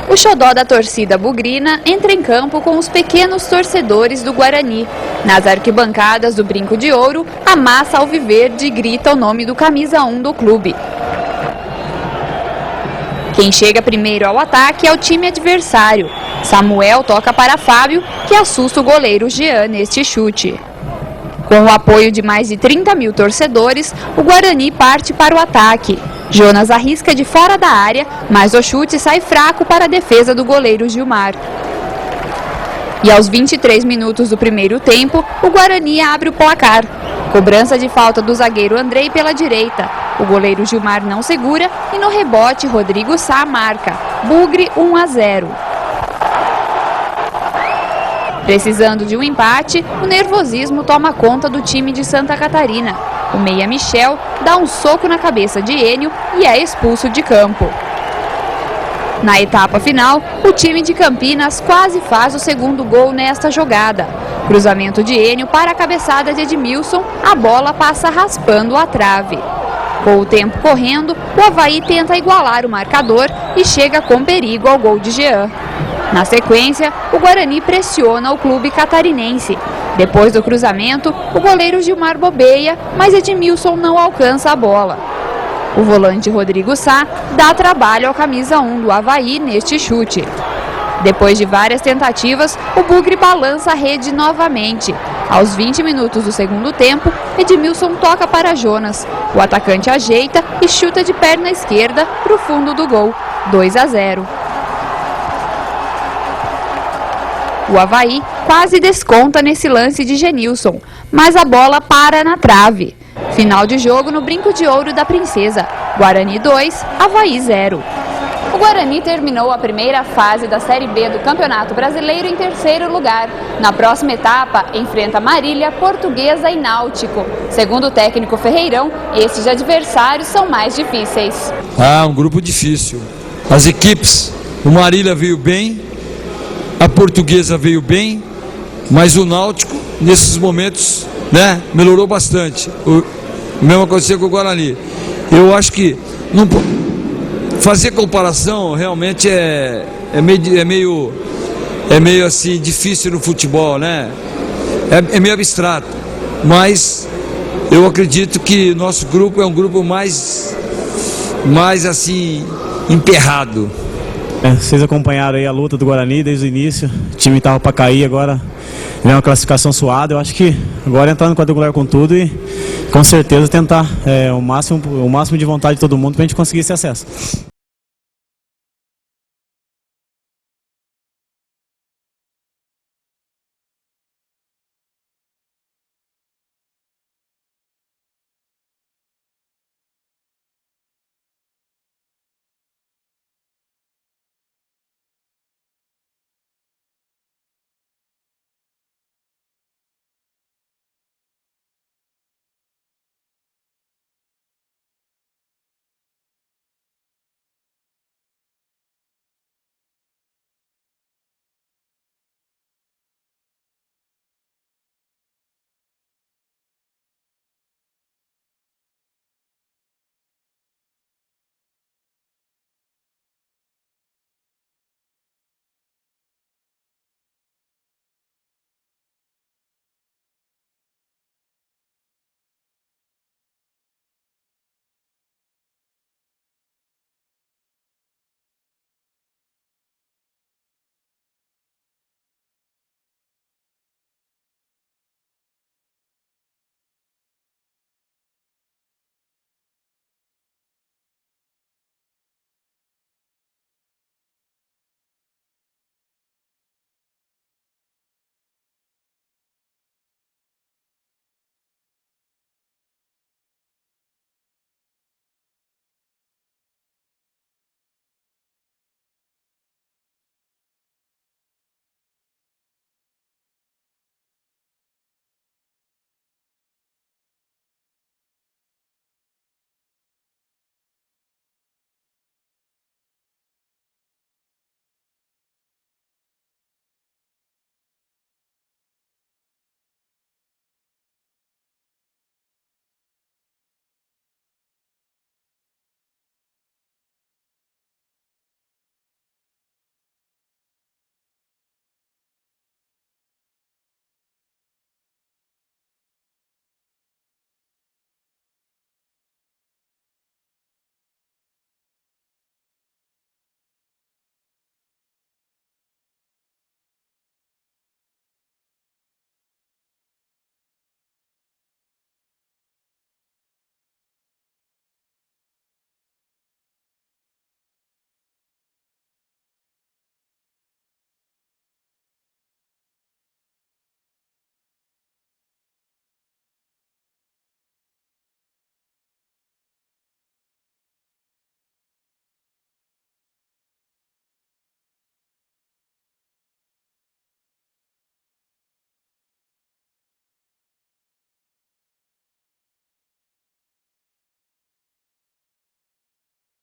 o xodó da torcida bugrina entra em campo com os pequenos torcedores do Guarani. Nas arquibancadas do Brinco de Ouro, a massa alviverde grita o nome do camisa 1 do clube. Quem chega primeiro ao ataque é o time adversário. Samuel toca para Fábio, que assusta o goleiro Jean neste chute. Com o apoio de mais de 30 mil torcedores, o Guarani parte para o ataque. Jonas arrisca de fora da área, mas o chute sai fraco para a defesa do goleiro Gilmar. E aos 23 minutos do primeiro tempo, o Guarani abre o placar. Cobrança de falta do zagueiro Andrei pela direita. O goleiro Gilmar não segura e no rebote Rodrigo Sá marca. Bugre 1-0. Precisando de um empate, o nervosismo toma conta do time de Santa Catarina. O meia Michel dá um soco na cabeça de Enio e é expulso de campo. Na etapa final, o time de Campinas quase faz o segundo gol nesta jogada. Cruzamento de Enio para a cabeçada de Edmilson, a bola passa raspando a trave. Com o tempo correndo, o Avaí tenta igualar o marcador e chega com perigo ao gol de Jean. Na sequência, o Guarani pressiona o clube catarinense. Depois do cruzamento, o goleiro Gilmar bobeia, mas Edmilson não alcança a bola. O volante Rodrigo Sá dá trabalho ao camisa 1 do Avaí neste chute. Depois de várias tentativas, o Bugre balança a rede novamente. Aos 20 minutos do segundo tempo, Edmilson toca para Jonas. O atacante ajeita e chuta de perna esquerda para o fundo do gol, 2-0. O Avaí quase desconta nesse lance de Genilson, mas a bola para na trave. Final de jogo no Brinco de Ouro da Princesa. Guarani 2, Avaí 0. O Guarani terminou a primeira fase da Série B do Campeonato Brasileiro em terceiro lugar. Na próxima etapa, enfrenta Marília, Portuguesa e Náutico. Segundo o técnico Ferreirão, esses adversários são mais difíceis. Um grupo difícil. As equipes, o Marília veio bem, a Portuguesa veio bem, mas o Náutico, nesses momentos, melhorou bastante. O mesmo aconteceu com o Guarani. Eu acho que não fazer comparação realmente é meio assim difícil no futebol, né? É meio abstrato. Mas eu acredito que nosso grupo é um grupo mais assim emperrado. Vocês acompanharam aí a luta do Guarani desde o início, o time estava para cair, agora vem uma classificação suada. Eu acho que agora entrar no quadrangular com tudo e com certeza tentar o máximo de vontade de todo mundo para a gente conseguir esse acesso.